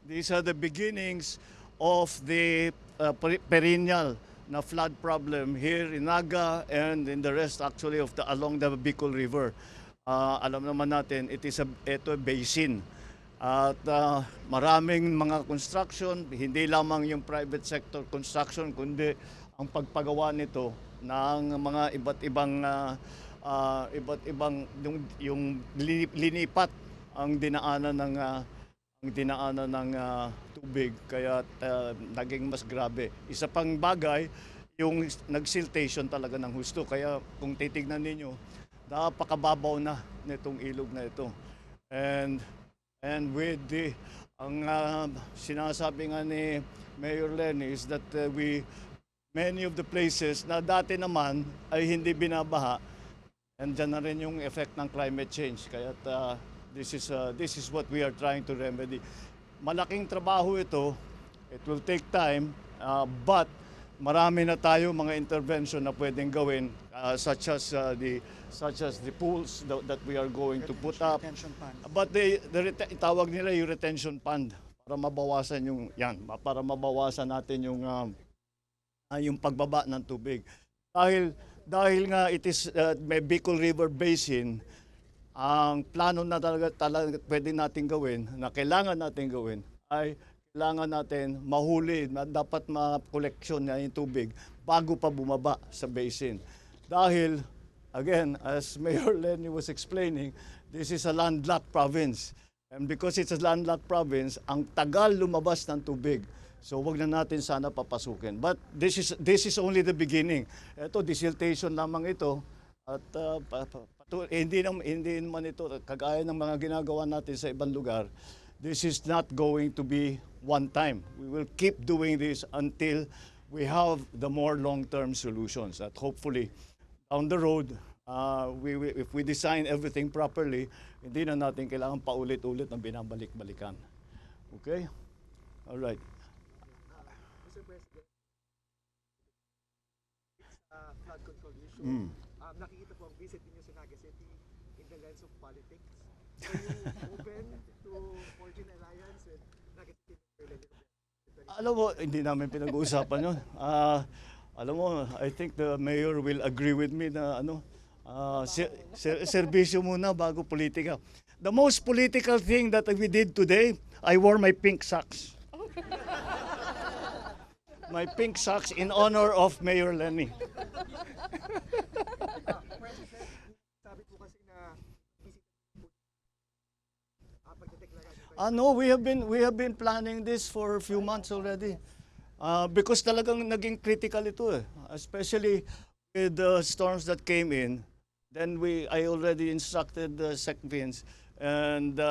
These are the beginnings of the perennial na flood problem here in Naga and in the rest actually of the along the Bicol River. Alam naman natin, ito basin. At maraming mga construction, hindi lamang yung private sector construction, kundi ang pagpagawa nito ng mga iba't ibang yung linipat ang dinaanan ng tubig kaya naging mas grabe. Isa pang bagay, yung nagsiltation talaga ng husto. Kaya kung titignan ninyo, napakababaw na nitong ilog na ito. And with ang sinasabi nga ni Mayor Lenny is that many of the places na dati naman ay hindi binabaha, and dyan na rin yung effect ng climate change. Kaya this is what we are trying to remedy. Malaking trabaho ito. It will take time, but marami na tayo mga intervention na pwedeng gawin, such as the pools that we are going to put up. Retention pond. But itawag nila yung retention pond para mabawasan para mabawasan natin yung pagbaba ng tubig. Dahil nga it is may Bicol River Basin, ang plano na talaga pwede natin gawin, na kailangan natin gawin, ay kailangan natin mahuli, dapat ma-collection na yung tubig bago pa bumaba sa basin. Dahil, again, as Mayor Lenny was explaining, this is a landlocked province. And because it's a landlocked province, ang tagal lumabas ng tubig. So wag na natin sana papasukin. But this is only the beginning. Ito, desiltation lamang ito. At hindi naman ito kagaya ng mga ginagawa natin sa ibang lugar. This is not going to be one time. We will keep doing this until we have the more long-term solutions. At hopefully, down the road, if we design everything properly, hindi na natin kailangan paulit-ulit na binabalik-balikan. Okay? All right. Mr. President, flood control issue. Nakikita po ang visit ninyo sa Naga City in the lens of politics. Are you open to forging alliance with Naga City? Alam mo, hindi namin pinag-uusapan yun. Alam mo, I think the mayor will agree with me na serbisyo muna bago politika. The most political thing that we did today, I wore my pink socks. My pink socks in honor of Mayor Lenny. President, sabi po kasi na pagdedeklara No, we have been planning this for a few months already. Because talagang naging critical ito especially with the storms that came in. Then I already instructed Sec Vince and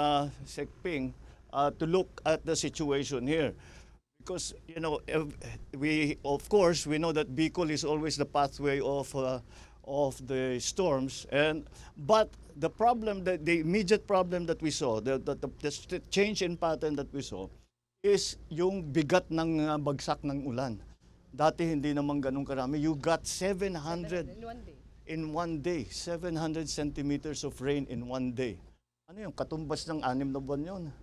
Sec Ping to look at the situation here. Because we of course we know that Bicol is always the pathway of the storms, but the immediate problem that we saw, the change in pattern that we saw, is yung bigat ng bagsak ng ulan. Dati hindi naman ganun karami. You got 700 in one day, 700 centimeters of rain in one day. Ano yung katumbas ng 6 na buwan yun?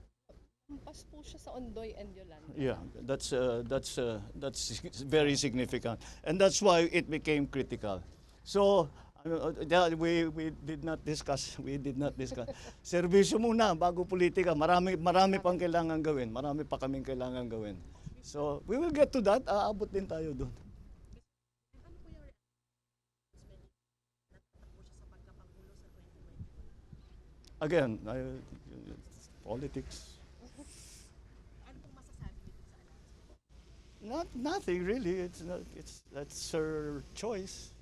Lampas po siya sa Ondoy and Yolanda. Yeah, that's very significant, and that's why it became critical. So we did not discuss. Serbisyo muna bago politika. Marami pang kailangan gawin. Marami pa kaming kailangan gawin. So we will get to that. Aabot din tayo doon. Again, politics. Nothing really. That's her choice.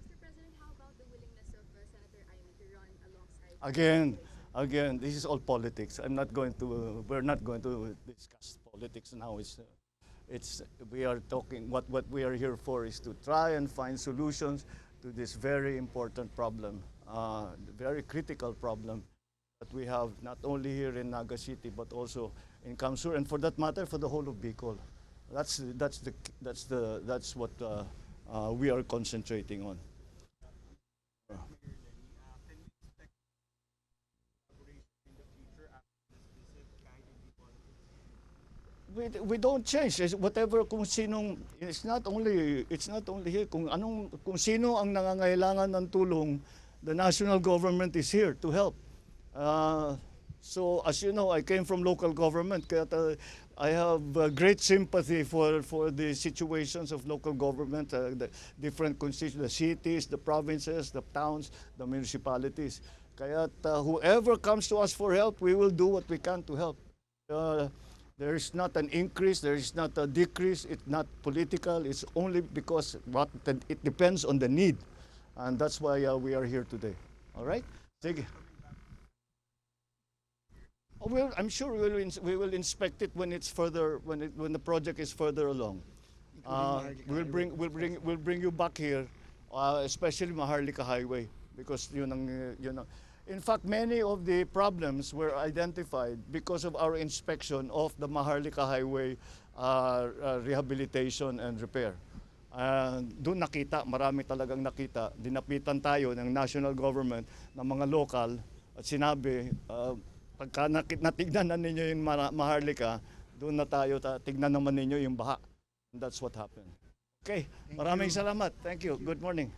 Mr. President, how about the willingness of Senator Amy to run alongside? Again, this is all politics. We're not going to discuss politics now. We are talking. What we are here for is to try and find solutions to this very important problem, very critical problem that we have not only here in Naga City but also in Kamsur, and for that matter, for the whole of Bicol. That's what we are concentrating on. we don't change. Whatever kung sinong, it's not only here. Kung sino ang nangangailangan ng tulong, the national government is here to help. So as you know, I came from local government, kaya I have great sympathy for the situations of local government, the different constituencies, the cities, the provinces, the towns, the municipalities. Kaya whoever comes to us for help, we will do what we can to help. There is not an increase, there is not a decrease, it's not political, it's only because it depends on the need. And that's why we are here today. All right? Sige. Well, I'm sure we will inspect it when it's further when the project is further along. We'll bring you back here, especially Maharlika Highway, because yun ang. In fact, many of the problems were identified because of our inspection of the Maharlika Highway rehabilitation and repair. Doon nakita, marami talagang nakita. Dinapitan tayo ng national government, ng mga local, at sinabi, pagka natignan na ninyo yung Maharlika, doon na tayo, tignan naman ninyo yung baha. And that's what happened. Okay, maraming salamat. Thank you. Good morning.